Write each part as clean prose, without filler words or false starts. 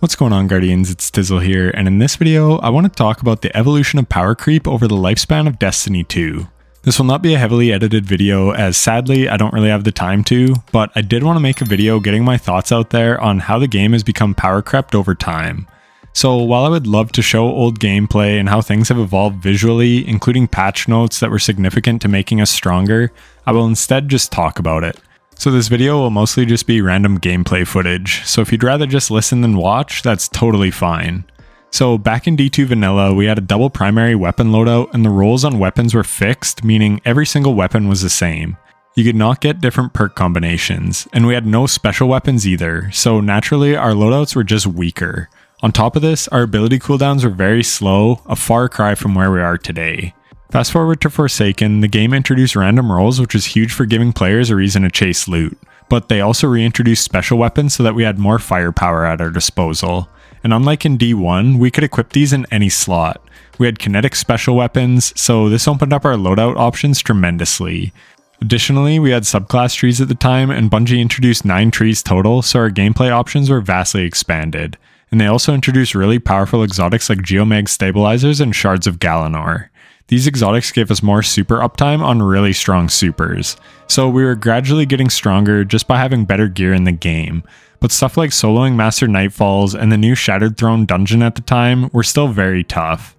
What's going on, Guardians? It's Tizzle here, and in this video, I want to talk about the evolution of power creep over the lifespan of Destiny 2. This will not be a heavily edited video, as sadly I don't really have the time to, but I did want to make a video getting my thoughts out there on how the game has become power crept over time. So while I would love to show old gameplay and how things have evolved visually, including patch notes that were significant to making us stronger, I will instead just talk about it. So this video will mostly just be random gameplay footage, so if you'd rather just listen than watch, that's totally fine. So back in D2 Vanilla, we had a double primary weapon loadout and the rolls on weapons were fixed, meaning every single weapon was the same. You could not get different perk combinations, and we had no special weapons either, so naturally our loadouts were just weaker. On top of this, our ability cooldowns were very slow, a far cry from where we are today. Fast forward to Forsaken, the game introduced random rolls, which was huge for giving players a reason to chase loot, but they also reintroduced special weapons so that we had more firepower at our disposal. And unlike in D1, we could equip these in any slot. We had kinetic special weapons, so this opened up our loadout options tremendously. Additionally, we had subclass trees at the time, and Bungie introduced 9 trees total, so our gameplay options were vastly expanded. And they also introduced really powerful exotics like Geomag stabilizers and shards of Galanor. These exotics gave us more super uptime on really strong supers, so we were gradually getting stronger just by having better gear in the game, but stuff like soloing Master Nightfalls and the new Shattered Throne dungeon at the time were still very tough.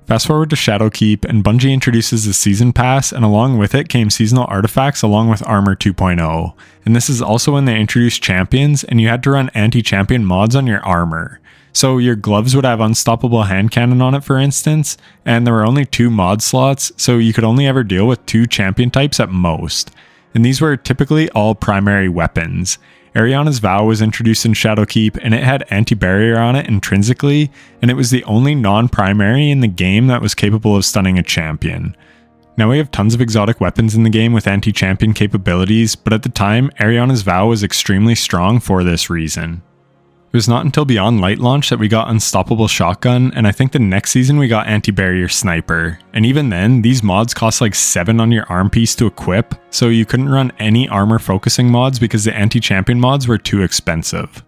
Fast forward to Shadowkeep, and Bungie introduces the Season Pass, and along with it came seasonal artifacts along with Armor 2.0, and this is also when they introduced champions, and you had to run anti-champion mods on your armor. So your gloves would have unstoppable hand cannon on it, for instance, and there were only 2 mod slots, so you could only ever deal with 2 champion types at most. And these were typically all primary weapons. Ariana's Vow was introduced in Shadowkeep, and it had anti-barrier on it intrinsically, and it was the only non-primary in the game that was capable of stunning a champion. Now we have tons of exotic weapons in the game with anti-champion capabilities, but at the time, Ariana's Vow was extremely strong for this reason. It was not until Beyond Light launch that we got Unstoppable Shotgun, and I think the next season we got Anti-Barrier Sniper. And even then, these mods cost like 7 on your arm piece to equip, so you couldn't run any armor focusing mods because the anti-champion mods were too expensive.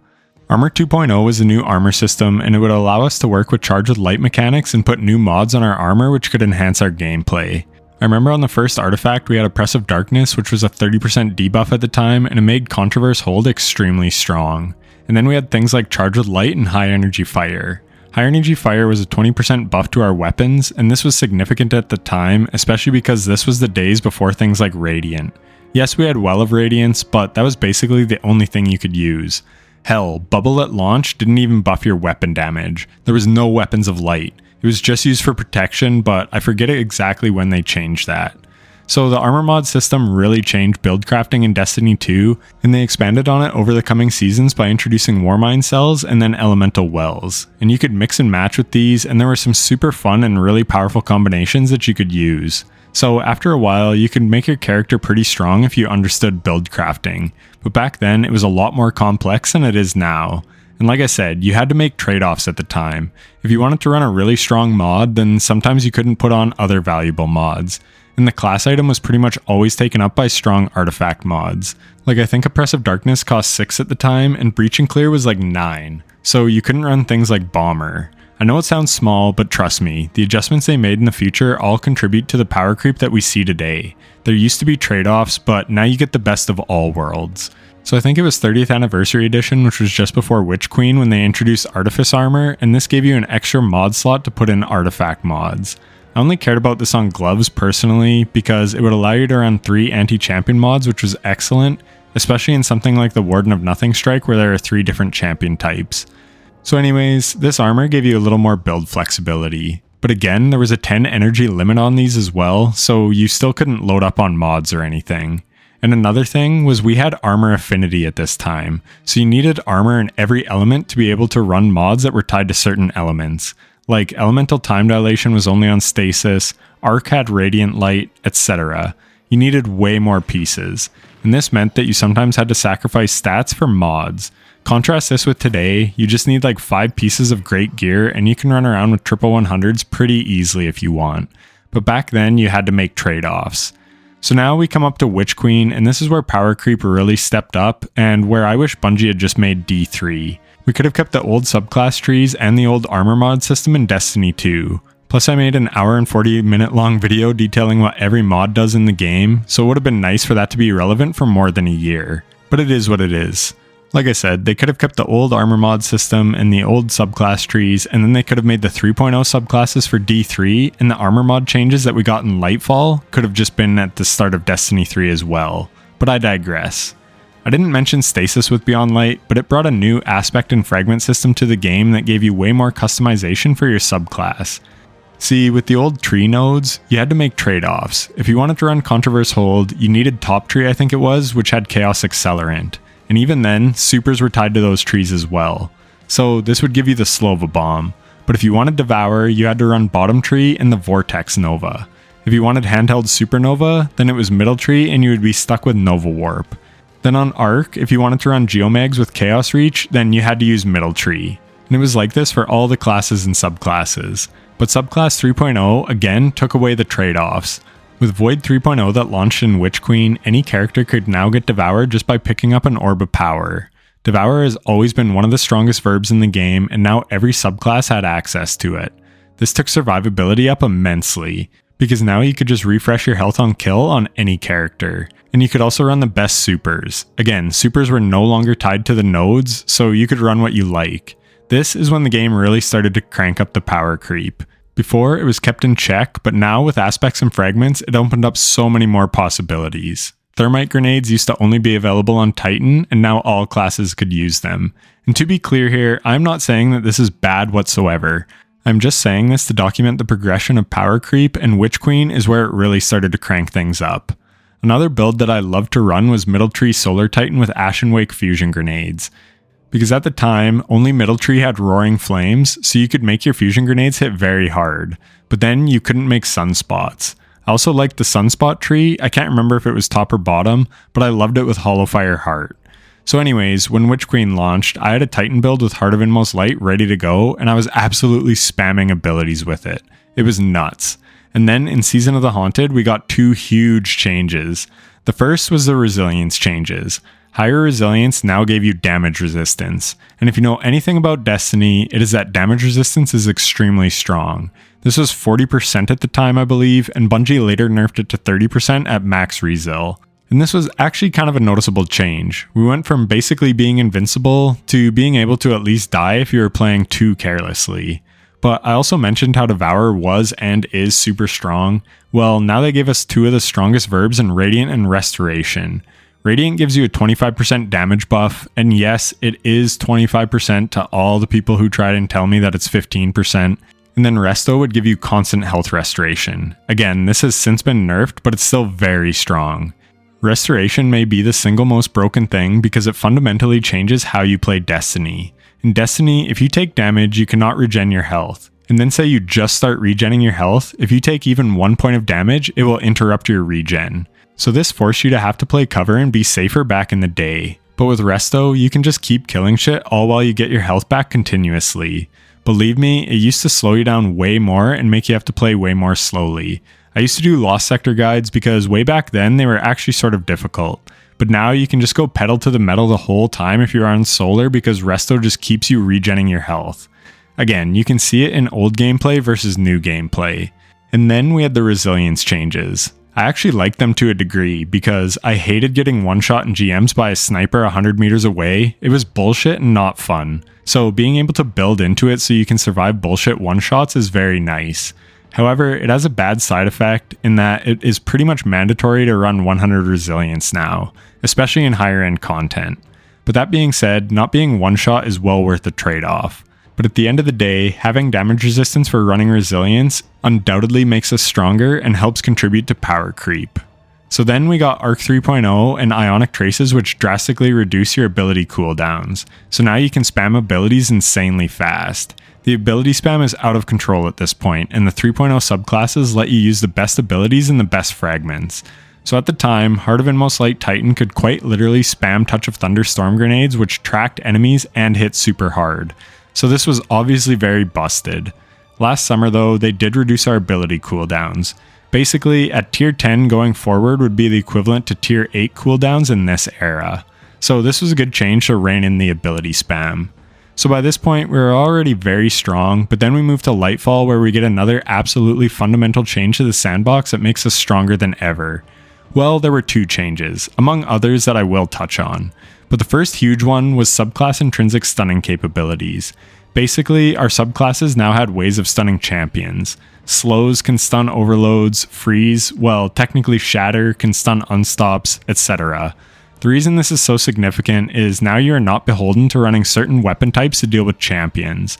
Armor 2.0 was a new armor system, and it would allow us to work with Charge with Light mechanics and put new mods on our armor which could enhance our gameplay. I remember on the first artifact we had Oppressive Darkness, which was a 30% debuff at the time, and it made Controverse Hold extremely strong. And then we had things like Charge with Light and High Energy Fire. High Energy Fire was a 20% buff to our weapons, and this was significant at the time, especially because this was the days before things like Radiant. Yes, we had Well of Radiance, but that was basically the only thing you could use. Hell, Bubble at launch didn't even buff your weapon damage. There was no Weapons of Light. It was just used for protection, but I forget exactly when they changed that. So the armor mod system really changed build crafting in Destiny 2, and they expanded on it over the coming seasons by introducing Warmind cells and then Elemental Wells. And you could mix and match with these, and there were some super fun and really powerful combinations that you could use. So after a while, you could make your character pretty strong if you understood build crafting, but back then it was a lot more complex than it is now. And like I said, you had to make trade-offs at the time. If you wanted to run a really strong mod, then sometimes you couldn't put on other valuable mods. And the class item was pretty much always taken up by strong artifact mods. Like I think Oppressive Darkness cost 6 at the time, and Breach and Clear was like 9. So you couldn't run things like Bomber. I know it sounds small, but trust me, the adjustments they made in the future all contribute to the power creep that we see today. There used to be trade-offs, but now you get the best of all worlds. So I think it was 30th Anniversary Edition, which was just before Witch Queen when they introduced Artifice armor, and this gave you an extra mod slot to put in artifact mods. I only cared about this on gloves personally because it would allow you to run 3 anti-champion mods, which was excellent, especially in something like the Warden of Nothing strike where there are 3 different champion types. So anyways, this armor gave you a little more build flexibility. But again, there was a 10 energy limit on these as well, so you still couldn't load up on mods or anything. And another thing was we had armor affinity at this time, so you needed armor in every element to be able to run mods that were tied to certain elements. Like Elemental Time Dilation was only on Stasis, Arc had Radiant Light, etc. You needed way more pieces, and this meant that you sometimes had to sacrifice stats for mods. Contrast this with today, you just need like 5 pieces of great gear and you can run around with triple 100s pretty easily if you want. But back then you had to make trade-offs. So now we come up to Witch Queen, and this is where power creep really stepped up and where I wish Bungie had just made D3. We could have kept the old subclass trees and the old armor mod system in Destiny 2. Plus I made an hour and 40-minute long video detailing what every mod does in the game, so it would have been nice for that to be relevant for more than a year. But it is what it is. Like I said, they could have kept the old armor mod system and the old subclass trees, and then they could have made the 3.0 subclasses for D3, and the armor mod changes that we got in Lightfall could have just been at the start of Destiny 3 as well. But I digress. I didn't mention stasis with Beyond Light, but it brought a new aspect and fragment system to the game that gave you way more customization for your subclass. See, with the old tree nodes, you had to make trade-offs. If you wanted to run Controverse Hold, you needed Top Tree I think it was, which had Chaos Accelerant. And even then, supers were tied to those trees as well. So this would give you the Slova Bomb. But if you wanted Devour, you had to run Bottom Tree and the Vortex Nova. If you wanted Handheld Supernova, then it was Middle Tree and you would be stuck with Nova Warp. Then on Arc, if you wanted to run Geomags with Chaos Reach, then you had to use Middle Tree. And it was like this for all the classes and subclasses. But Subclass 3.0 again took away the trade-offs. With Void 3.0 that launched in Witch Queen, any character could now get Devoured just by picking up an Orb of Power. Devour has always been one of the strongest verbs in the game, and now every subclass had access to it. This took survivability up immensely, because now you could just refresh your health on kill on any character. And you could also run the best supers. Again, supers were no longer tied to the nodes, so you could run what you like. This is when the game really started to crank up the power creep. Before, it was kept in check, but now with aspects and fragments, it opened up so many more possibilities. Thermite grenades used to only be available on Titan, and now all classes could use them. And to be clear here, I'm not saying that this is bad whatsoever. I'm just saying this to document the progression of power creep, and Witch Queen is where it really started to crank things up. Another build that I loved to run was Middle Tree Solar Titan with Ashen Wake fusion grenades. Because at the time, only Middle Tree had Roaring Flames, so you could make your fusion grenades hit very hard. But then you couldn't make sunspots. I also liked the sunspot tree, I can't remember if it was top or bottom, but I loved it with Hollowfire Heart. So anyways, when Witch Queen launched, I had a Titan build with Heart of Inmost Light ready to go, and I was absolutely spamming abilities with it. It was nuts. And then in Season of the Haunted, we got two huge changes. The first was the resilience changes. Higher resilience now gave you damage resistance, and if you know anything about Destiny, it is that damage resistance is extremely strong. This was 40% at the time I believe, and Bungie later nerfed it to 30% at max resil. And this was actually kind of a noticeable change. We went from basically being invincible to being able to at least die if you were playing too carelessly. But I also mentioned how Devour was and is super strong. Well, now they gave us two of the strongest verbs in Radiant and Restoration. Radiant gives you a 25% damage buff, and yes, it is 25% to all the people who try and tell me that it's 15%. And then Resto would give you constant health restoration. Again, this has since been nerfed, but it's still very strong. Restoration may be the single most broken thing because it fundamentally changes how you play Destiny. In Destiny, if you take damage, you cannot regen your health. And then say you just start regenning your health, if you take even 1 point of damage, it will interrupt your regen. So this forced you to have to play cover and be safer back in the day. But with Resto, you can just keep killing shit all while you get your health back continuously. Believe me, it used to slow you down way more and make you have to play way more slowly. I used to do Lost Sector guides because way back then they were actually sort of difficult. But now you can just go pedal to the metal the whole time if you're on Solar because Resto just keeps you regenning your health. Again, you can see it in old gameplay versus new gameplay. And then we had the resilience changes. I actually liked them to a degree because I hated getting one-shot in GMs by a sniper 100 meters away. It was bullshit and not fun. So being able to build into it so you can survive bullshit one-shots is very nice. However, it has a bad side effect in that it is pretty much mandatory to run 100 resilience now, especially in higher end content. But that being said, not being one-shot is well worth the trade-off. But at the end of the day, having damage resistance for running resilience undoubtedly makes us stronger and helps contribute to power creep. So then we got Arc 3.0 and Ionic Traces, which drastically reduce your ability cooldowns. So now you can spam abilities insanely fast. The ability spam is out of control at this point, and the 3.0 subclasses let you use the best abilities and the best fragments. So at the time, Heart of Inmost Light Titan could quite literally spam Touch of Thunder storm grenades, which tracked enemies and hit super hard. So this was obviously very busted. Last summer though, they did reduce our ability cooldowns. Basically, at tier 10 going forward would be the equivalent to tier 8 cooldowns in this era. So this was a good change to rein in the ability spam. So by this point, we were already very strong, but then we moved to Lightfall where we get another absolutely fundamental change to the sandbox that makes us stronger than ever. Well, there were 2 changes, among others that I will touch on. But the first huge one was subclass intrinsic stunning capabilities. Basically, our subclasses now had ways of stunning champions. Slows can stun overloads, freeze, well, technically shatter can stun unstops, etc. The reason this is so significant is now you are not beholden to running certain weapon types to deal with champions.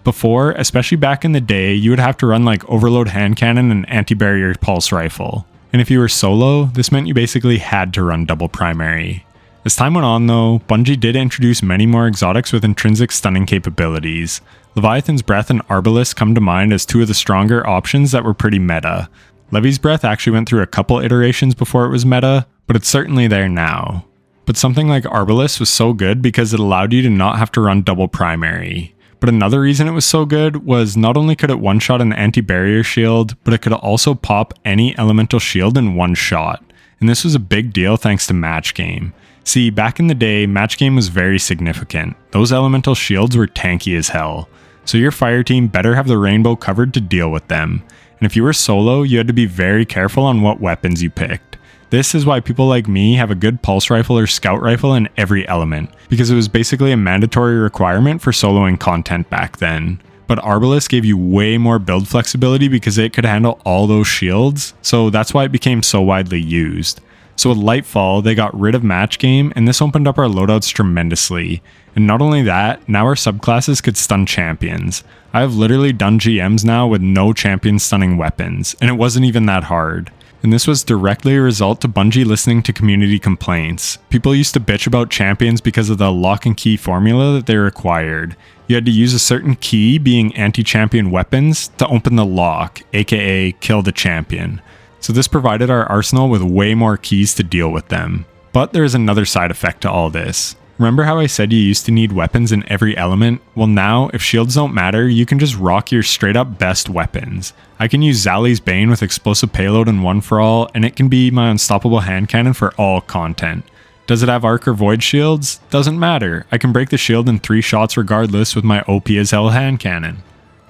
Before, especially back in the day, you would have to run like overload hand cannon and anti-barrier pulse rifle. And if you were solo, this meant you basically had to run double primary. As time went on though, Bungie did introduce many more exotics with intrinsic stunning capabilities. Leviathan's Breath and Arbalest come to mind as 2 of the stronger options that were pretty meta. Levi's Breath actually went through a couple iterations before it was meta, but it's certainly there now. But something like Arbalest was so good because it allowed you to not have to run double primary. But another reason it was so good was not only could it one-shot an anti-barrier shield, but it could also pop any elemental shield in one shot. And this was a big deal thanks to match game. See, back in the day, match game was very significant. Those elemental shields were tanky as hell. So your fire team better have the rainbow covered to deal with them. And if you were solo, you had to be very careful on what weapons you picked. This is why people like me have a good pulse rifle or scout rifle in every element, because it was basically a mandatory requirement for soloing content back then. But Arbalest gave you way more build flexibility because it could handle all those shields, so that's why it became so widely used. So with Lightfall, they got rid of match game, and this opened up our loadouts tremendously. And not only that, now our subclasses could stun champions. I have literally done GMs now with no champion stunning weapons, and it wasn't even that hard. And this was directly a result to Bungie listening to community complaints. People used to bitch about champions because of the lock and key formula that they required. You had to use a certain key, being anti-champion weapons, to open the lock, aka kill the champion. So this provided our arsenal with way more keys to deal with them. But there is another side effect to all this. Remember how I said you used to need weapons in every element? Well now, if shields don't matter, you can just rock your straight up best weapons. I can use Zali's Bane with explosive payload and one for all, and it can be my unstoppable hand cannon for all content. Does it have arc or void shields? Doesn't matter. I can break the shield in 3 shots regardless with my OP as hell hand cannon.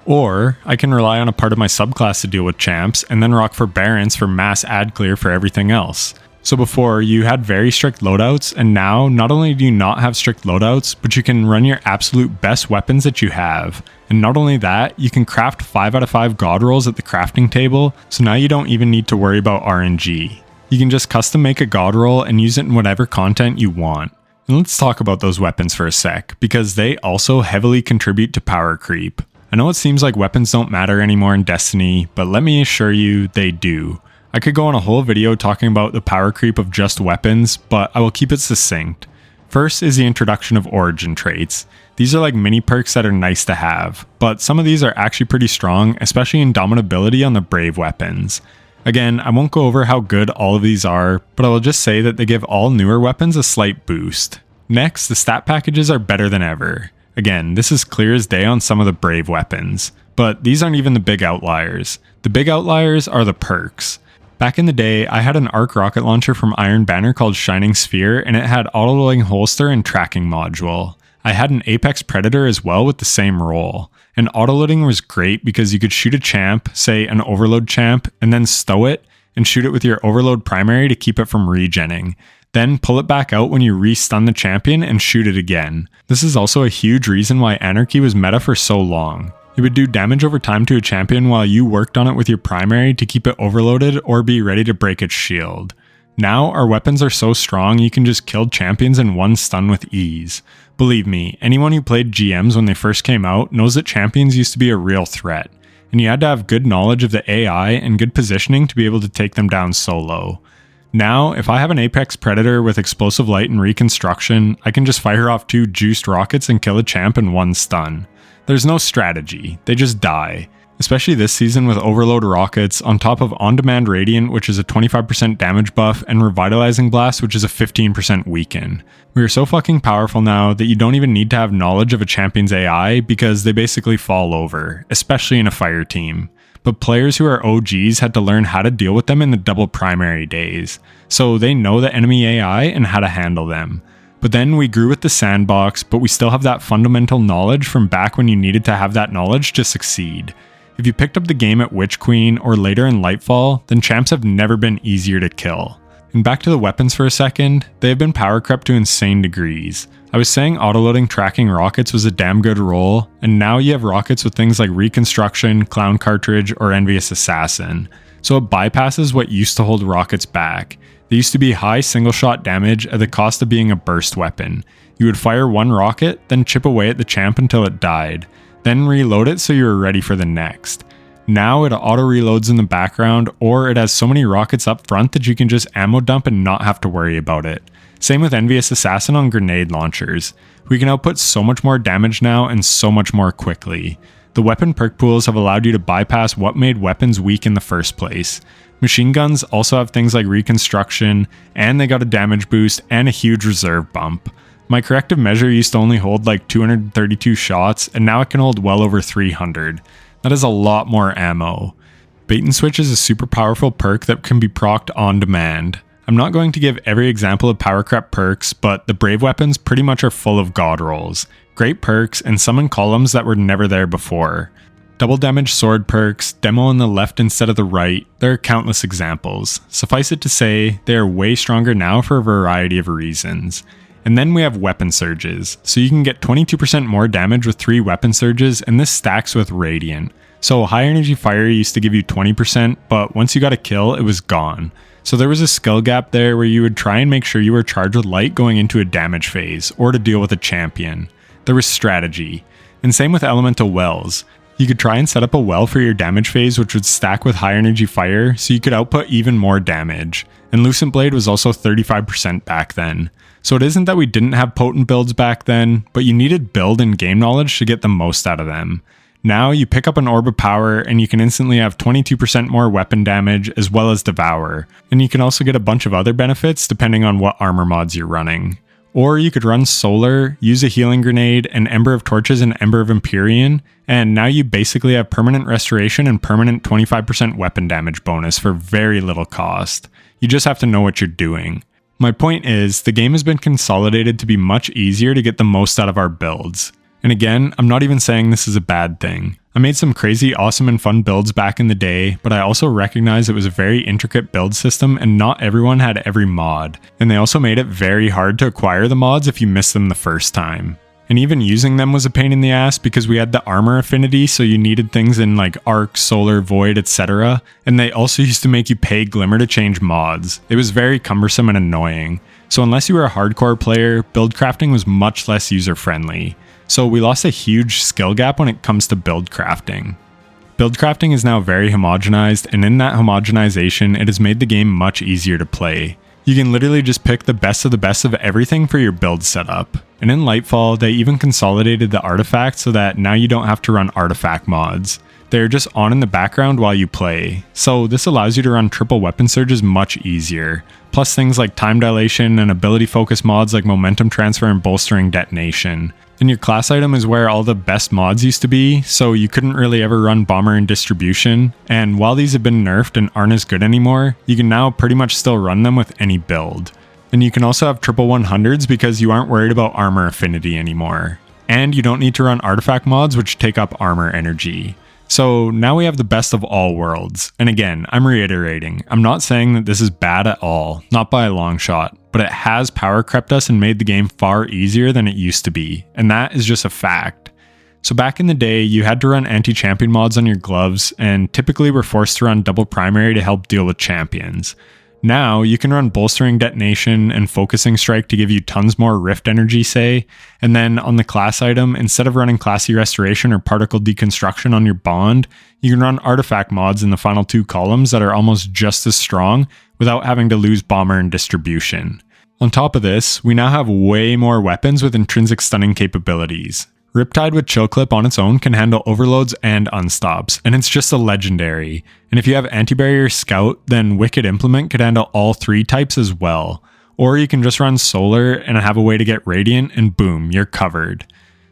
Or, I can rely on a part of my subclass to deal with champs, and then rock forbearance for mass ad clear for everything else. So before, you had very strict loadouts, and now, not only do you not have strict loadouts, but you can run your absolute best weapons that you have. And not only that, you can craft 5 out of 5 god rolls at the crafting table, so now you don't even need to worry about RNG. You can just custom make a god roll and use it in whatever content you want. And let's talk about those weapons for a sec, because they also heavily contribute to power creep. I know it seems like weapons don't matter anymore in Destiny, but let me assure you, they do. I could go on a whole video talking about the power creep of just weapons, but I will keep it succinct. First is the introduction of origin traits. These are like mini perks that are nice to have, but some of these are actually pretty strong, especially in dominability on the brave weapons. Again, I won't go over how good all of these are, but I will just say that they give all newer weapons a slight boost. Next, the stat packages are better than ever. Again, this is clear as day on some of the brave weapons, but these aren't even the big outliers. The big outliers are the perks. Back in the day, I had an arc rocket launcher from Iron Banner called Shining Sphere, and it had auto-loading holster and tracking module. I had an Apex Predator as well with the same role. And auto-loading was great because you could shoot a champ, say an overload champ, and then stow it, and shoot it with your overload primary to keep it from regenning. Then pull it back out when you re-stun the champion and shoot it again. This is also a huge reason why Anarchy was meta for so long. It would do damage over time to a champion while you worked on it with your primary to keep it overloaded or be ready to break its shield. Now our weapons are so strong you can just kill champions in one stun with ease. Believe me, anyone who played GMs when they first came out knows that champions used to be a real threat, and you had to have good knowledge of the AI and good positioning to be able to take them down solo. Now, if I have an Apex Predator with explosive light and reconstruction, I can just fire off 2 juiced rockets and kill a champ in one stun. There's no strategy, they just die. Especially this season with Overload Rockets, on top of On-Demand Radiant, which is a 25% damage buff, and Revitalizing Blast, which is a 15% weaken. We are so fucking powerful now that you don't even need to have knowledge of a champion's AI because they basically fall over, especially in a fire team. But players who are OGs had to learn how to deal with them in the double primary days, so they know the enemy AI and how to handle them. But then we grew with the sandbox, but we still have that fundamental knowledge from back when you needed to have that knowledge to succeed. If you picked up the game at Witch Queen or later in Lightfall, then champs have never been easier to kill. And back to the weapons for a second, they have been power crept to insane degrees. I was saying autoloading tracking rockets was a damn good roll, and now you have rockets with things like Reconstruction, Clown Cartridge, or Envious Assassin. So it bypasses what used to hold rockets back. They used to be high single shot damage at the cost of being a burst weapon. You would fire one rocket, then chip away at the champ until it died, then reload it so you were ready for the next. Now it auto reloads in the background, or it has so many rockets up front that you can just ammo dump and not have to worry about it. Same with Envious Assassin on grenade launchers. We can output so much more damage now and so much more quickly. The weapon perk pools have allowed you to bypass what made weapons weak in the first place. Machine guns also have things like Reconstruction, and they got a damage boost and a huge reserve bump. My corrective measure used to only hold like 232 shots, and now it can hold well over 300. That is a lot more ammo. Bait and Switch is a super powerful perk that can be procced on demand. I'm not going to give every example of power crept perks, but the Brave weapons pretty much are full of god rolls. Great perks and summon columns that were never there before. Double damage sword perks, demo on the left instead of the right, there are countless examples. Suffice it to say, they are way stronger now for a variety of reasons. And then we have weapon surges, so you can get 22% more damage with 3 weapon surges, and this stacks with Radiant. So high energy fire used to give you 20%, but once you got a kill, it was gone. So there was a skill gap there where you would try and make sure you were charged with light going into a damage phase, or to deal with a champion. There was strategy. And same with elemental wells. You could try and set up a well for your damage phase which would stack with high energy fire, so you could output even more damage. And Lucent Blade was also 35% back then. So it isn't that we didn't have potent builds back then, but you needed build and game knowledge to get the most out of them. Now you pick up an Orb of Power and you can instantly have 22% more weapon damage as well as Devour, and you can also get a bunch of other benefits depending on what armor mods you're running. Or you could run Solar, use a Healing Grenade, an Ember of Torches and Ember of Empyrean, and now you basically have permanent restoration and permanent 25% weapon damage bonus for very little cost. You just have to know what you're doing. My point is, the game has been consolidated to be much easier to get the most out of our builds. And again, I'm not even saying this is a bad thing. I made some crazy, awesome, and fun builds back in the day, but I also recognize it was a very intricate build system and not everyone had every mod. And they also made it very hard to acquire the mods if you missed them the first time. And even using them was a pain in the ass because we had the armor affinity, so you needed things in like Arc, Solar, Void, etc. And they also used to make you pay Glimmer to change mods. It was very cumbersome and annoying. So unless you were a hardcore player, build crafting was much less user-friendly. So we lost a huge skill gap when it comes to build crafting. Build crafting is now very homogenized, and in that homogenization, it has made the game much easier to play. You can literally just pick the best of everything for your build setup. And in Lightfall, they even consolidated the artifacts so that now you don't have to run artifact mods. They're just on in the background while you play. So this allows you to run triple weapon surges much easier. Plus things like time dilation and ability focus mods like momentum transfer and bolstering detonation. And your class item is where all the best mods used to be, so you couldn't really ever run bomber and distribution. And while these have been nerfed and aren't as good anymore, you can now pretty much still run them with any build. And you can also have triple 100s because you aren't worried about armor affinity anymore. And you don't need to run artifact mods which take up armor energy. So now we have the best of all worlds. And again, I'm reiterating, I'm not saying that this is bad at all, not by a long shot, but it has power crept us and made the game far easier than it used to be, and that is just a fact. So back in the day, you had to run anti-champion mods on your gloves, and typically were forced to run double primary to help deal with champions. Now, you can run bolstering detonation and focusing strike to give you tons more rift energy, say, and then on the class item, instead of running classy restoration or particle deconstruction on your bond, you can run artifact mods in the final 2 columns that are almost just as strong without having to lose bomber and distribution. On top of this, we now have way more weapons with intrinsic stunning capabilities. Riptide with Chill Clip on its own can handle overloads and unstops, and it's just a legendary. And if you have Anti-Barrier Scout, then Wicked Implement could handle all 3 types as well. Or you can just run Solar and have a way to get Radiant, and boom, you're covered.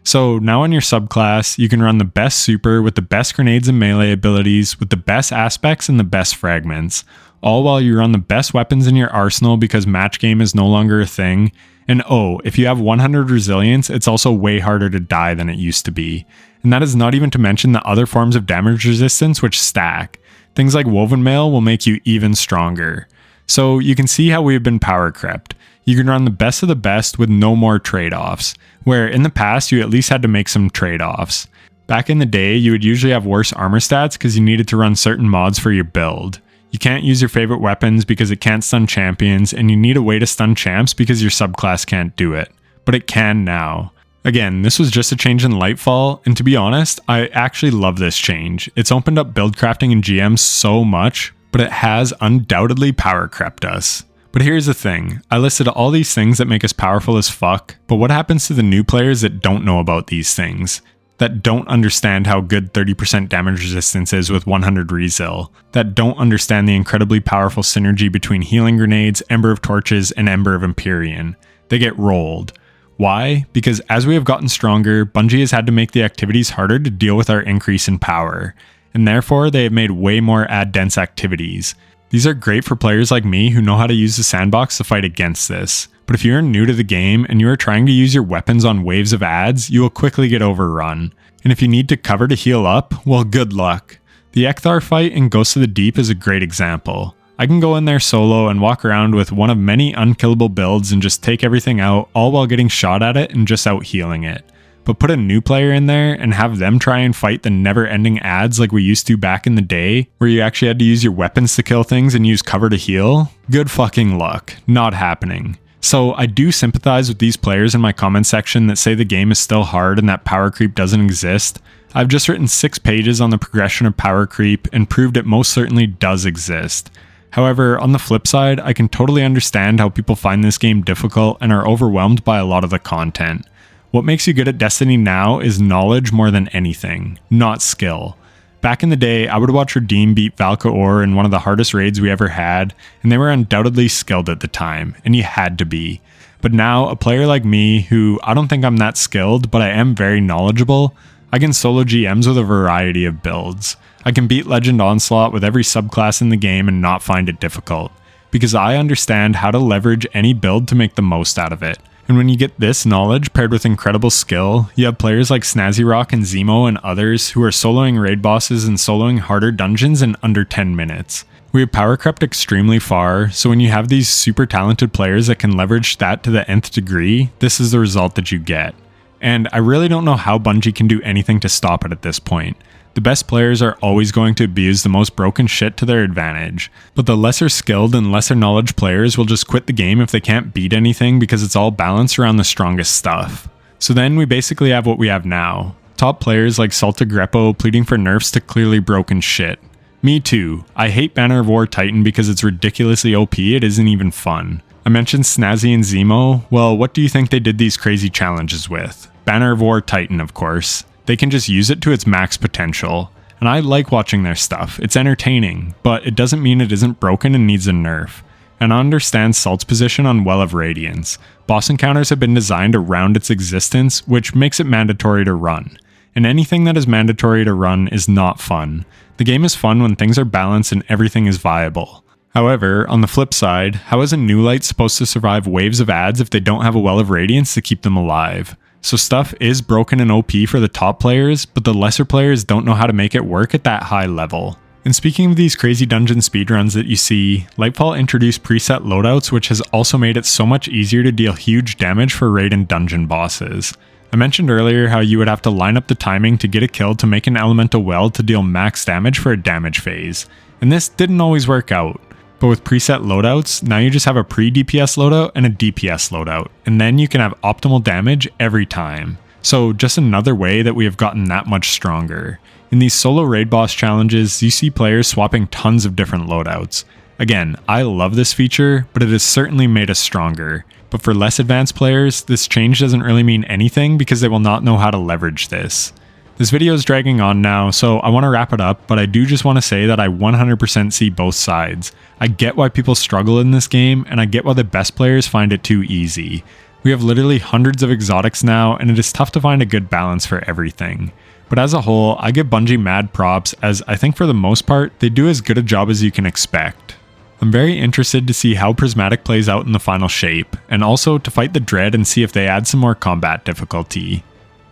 So now on your subclass, you can run the best super with the best grenades and melee abilities, with the best aspects and the best fragments, all while you run the best weapons in your arsenal because match game is no longer a thing, And oh, if you have 100 resilience, it's also way harder to die than it used to be. And that is not even to mention the other forms of damage resistance which stack. Things like Woven Mail will make you even stronger. So you can see how we have been power crept. You can run the best of the best with no more trade-offs, where in the past you at least had to make some trade-offs. Back in the day, you would usually have worse armor stats because you needed to run certain mods for your build. You can't use your favorite weapons because it can't stun champions, and you need a way to stun champs because your subclass can't do it. But it can now. Again, this was just a change in Lightfall, and to be honest, I actually love this change. It's opened up build crafting and GM so much, but it has undoubtedly power crept us. But here's the thing, I listed all these things that make us powerful as fuck, but what happens to the new players that don't know about these things? That don't understand how good 30% damage resistance is with 100 resil, that don't understand the incredibly powerful synergy between healing grenades, Ember of Torches, and Ember of Empyrean. They get rolled. Why? Because as we have gotten stronger, Bungie has had to make the activities harder to deal with our increase in power, and therefore they have made way more ad-dense activities. These are great for players like me who know how to use the sandbox to fight against this. But if you're new to the game and you are trying to use your weapons on waves of ads, you will quickly get overrun. And if you need to cover to heal up, well, good luck. The Ekthar fight in Ghosts of the Deep is a great example. I can go in there solo and walk around with one of many unkillable builds and just take everything out, all while getting shot at it and just out healing it. But put a new player in there and have them try and fight the never-ending ads like we used to back in the day, where you actually had to use your weapons to kill things and use cover to heal? Good fucking luck. Not happening. So I do sympathize with these players in my comment section that say the game is still hard and that power creep doesn't exist. I've just written 6 pages on the progression of power creep and proved it most certainly does exist. However, on the flip side, I can totally understand how people find this game difficult and are overwhelmed by a lot of the content. What makes you good at Destiny now is knowledge more than anything, not skill. Back in the day, I would watch Redeem beat Valkaor in one of the hardest raids we ever had, and they were undoubtedly skilled at the time, and you had to be. But now, a player like me, who I don't think I'm that skilled, but I am very knowledgeable, I can solo GMs with a variety of builds. I can beat Legend Onslaught with every subclass in the game and not find it difficult, because I understand how to leverage any build to make the most out of it. And when you get this knowledge paired with incredible skill, you have players like Snazzy Rock and Zemo and others who are soloing raid bosses and soloing harder dungeons in under 10 minutes. We have power crept extremely far, so when you have these super talented players that can leverage that to the nth degree, this is the result that you get. And I really don't know how Bungie can do anything to stop it at this point. The best players are always going to abuse the most broken shit to their advantage, but the lesser skilled and lesser knowledge players will just quit the game if they can't beat anything because it's all balanced around the strongest stuff. So then we basically have what we have now. Top players like Salta Greppo pleading for nerfs to clearly broken shit. Me too. I hate Banner of War Titan because it's ridiculously OP, it isn't even fun. I mentioned Snazzy and Zemo, well, what do you think they did these crazy challenges with? Banner of War Titan, of course. They can just use it to its max potential. And I like watching their stuff, it's entertaining, but it doesn't mean it isn't broken and needs a nerf. And I understand Salt's position on Well of Radiance. Boss encounters have been designed around its existence, which makes it mandatory to run. And anything that is mandatory to run is not fun. The game is fun when things are balanced and everything is viable. However, on the flip side, how is a new light supposed to survive waves of ads if they don't have a Well of Radiance to keep them alive? So stuff is broken and OP for the top players, but the lesser players don't know how to make it work at that high level. And speaking of these crazy dungeon speedruns that you see, Lightfall introduced preset loadouts, which has also made it so much easier to deal huge damage for raid and dungeon bosses. I mentioned earlier how you would have to line up the timing to get a kill to make an elemental well to deal max damage for a damage phase, and this didn't always work out. But with preset loadouts, now you just have a pre-DPS loadout and a DPS loadout, and then you can have optimal damage every time. So just another way that we have gotten that much stronger. In these solo raid boss challenges, you see players swapping tons of different loadouts. Again, I love this feature, but it has certainly made us stronger. But for less advanced players, this change doesn't really mean anything because they will not know how to leverage this. This video is dragging on now, so I want to wrap it up, but I do just want to say that I 100% see both sides. I get why people struggle in this game, and I get why the best players find it too easy. We have literally hundreds of exotics now, and it is tough to find a good balance for everything. But as a whole, I give Bungie mad props, as I think for the most part, they do as good a job as you can expect. I'm very interested to see how Prismatic plays out in the final shape, and also to fight the Dread and see if they add some more combat difficulty.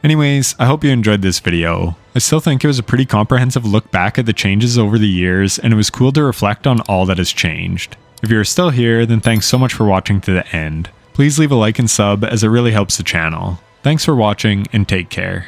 Anyways, I hope you enjoyed this video. I still think it was a pretty comprehensive look back at the changes over the years, and it was cool to reflect on all that has changed. If you're still here, then thanks so much for watching to the end. Please leave a like and sub as it really helps the channel. Thanks for watching and take care.